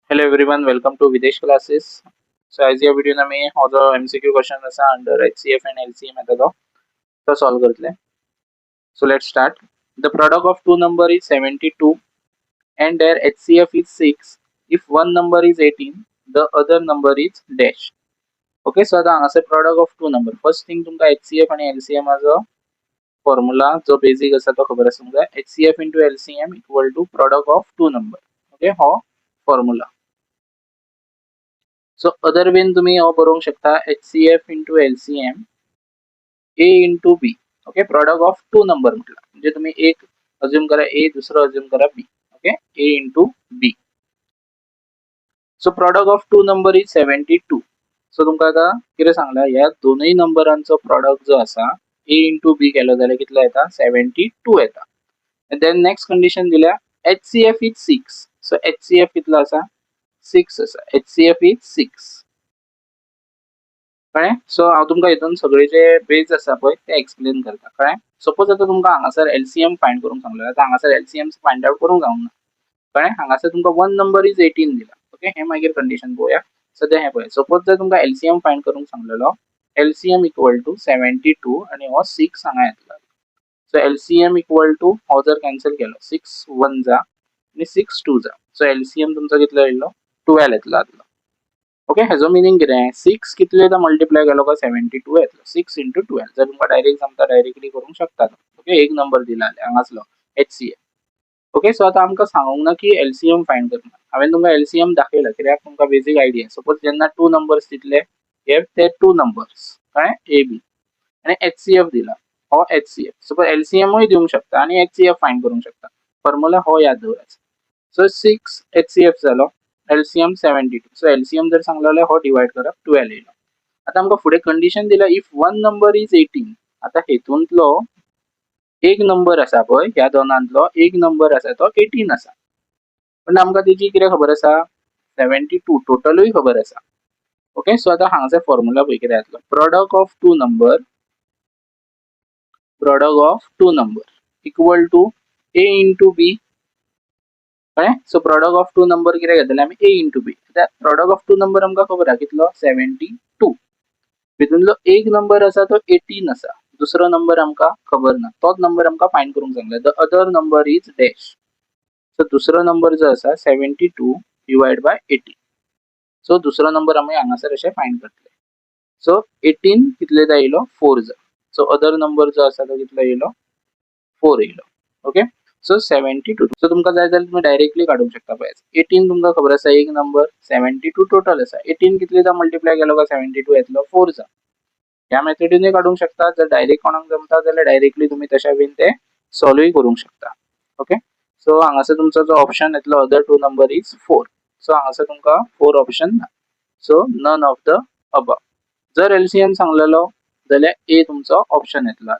Hello everyone, welcome to Videsh classes. So as या video मी हो जो MCQ question असा under HCF and LCM येतो तो solve करतले. So let's start. The product of two number is 72 and their HCF is 6. If one number is 18, the other number is dash. Okay, so आता हांगासर product of two number. First thing तुमका HCF आणि LCM जो formula जो basic असा तो खबर आसा तुमका HCF into LCM equal to product of two number. Okay, हो formula. सो अदर वेन तुम्ही हो बरोवंक शकता HCF into LCM A into B. Okay, product of two number म्हटलं म्हणजे तुम्ही एक अज्यूम करा A, दुसरं अज्यूम करा B. Okay, A into B. So product of two number is 72. So तुमका आता कितें सांगला ह्या दोनही नंबरांचो प्रोडक्ट जो असा A into B केलो जाल्यार कितलो येता 72 येता. देन नेक्स्ट कंडिशन दिल्या HCF इज 6. सो HCF कितलो असा 6 असा. HCF is 6. कळ्ळें. सो हांव तुमकां हितून सगळे जे बेज आसा पळय ते एक्सप्लेन करता. कळ्ळें. सपोज आतां तुमकां हांगासर LCM फायंड करूंक सांगलें आतां हांगासर LCM फायंड आउट करूंक जावंक ना. कळ्ळें. हांगासर तुमकां वन नंबर इज 18 दिला. ओके, हे मागीर कंडिशन पळोवया. सद्या हे पळय, सपोज जर तुमकां LCM फायंड करूंक सांगलेलो LCM इक्वल टू 72 आणि हो 6 हांगा येतलो. सो LCM इक्वल टू हो जर कॅन्सल केलो 6 1 जा आणि 6 2 जा. सो LCM तुमचो कितलो येयलो 12 येतलो आदलो. ओके, हेजो मिनिंग कितें 6 कितले येता मल्टिप्लाय केलो का 72 येतलो. 6 into 12 जर तुमकां डायरेक्ट जमता डायरेक्टली करूंक शकता. ओके, एक नंबर दिला हांगासलो HCF. ओके, सो आतां आमकां सांगूंक ना की LCM फायंड करना. हांवें तुमकां LCM दाखयला कित्याक तुमकां बेसिक आयडिया. सपोज जेन्ना टू नंबर्स दितले हे ते टू नंबर्स कळ्ळें AB आणि HCF दिला हो HCF. सपोज LCMूय दिवंक शकता आणि HCF फायंड करूंक शकता. फॉर्म्युला हो याद दवरायचो. सो 6 HCF जालो LCM 72. सो LCM जर सांगलो जाल्यार हो डिवाइड करप 12 येयलो. आता आमकां फुडें कंडिशन दिला इफ वन नंबर इज 18. आता हेतूंतलो एक नंबर आसा पळय ह्या दोनांतलो एक नंबर आसा तो 18 आसा. पण आमकां तेजी कितें खबर आसा 72 टोटलूय खबर आसा. ओके, सो आता हांगासर फॉर्म्युला पळय कितें जातलो product of two number equal to A into B. कळ्ळें. So product of two number कितें घेतले आमी A into B. Product of two number आमकां खबर आहा कितलो 72. भितूंतलो एक नंबर आसा तो 18 आसा. दुसरो नंबर आमकां खबर ना. तोच नंबर आमकां फायंड करूंक सांगला. The other number is dash. So दुसरो नंबर जो आसा 72 डिवाइड बाय 18. सो दुसरो नंबर आमी हांगासर अशें फायंड करतले. सो 18 कितले येयलो 4 जा. सो अदर नंबर जो आसा तो कितलो येयलो 4 येयलो. Okay, so 72. सो तुमकां जाय जाल्यार तुम्ही डायरेक्टली काढूंक शकता. पळय 18 तुमकां खबर आसा एक नंबर 72 टोटल आसा. 18 कितले जा मल्टिप्लाय केलो का 72 येतलो 4 जा. ह्या मेथडीनूय काढूंक शकता. जर डायरेक्ट कोणाक जमता जाल्यार डायरेक्टली तुम्ही तशा वेन ते सॉल्वूय करूंक शकता. ओके, सो हांगासर तुमचो जो ऑप्शन येतलो other two number is 4. So हांगासर तुमकां 4 ऑप्शन ना. So none of the above. जर LCM सांगलेलो जाल्यार A तुमचो ऑप्शन येतलो.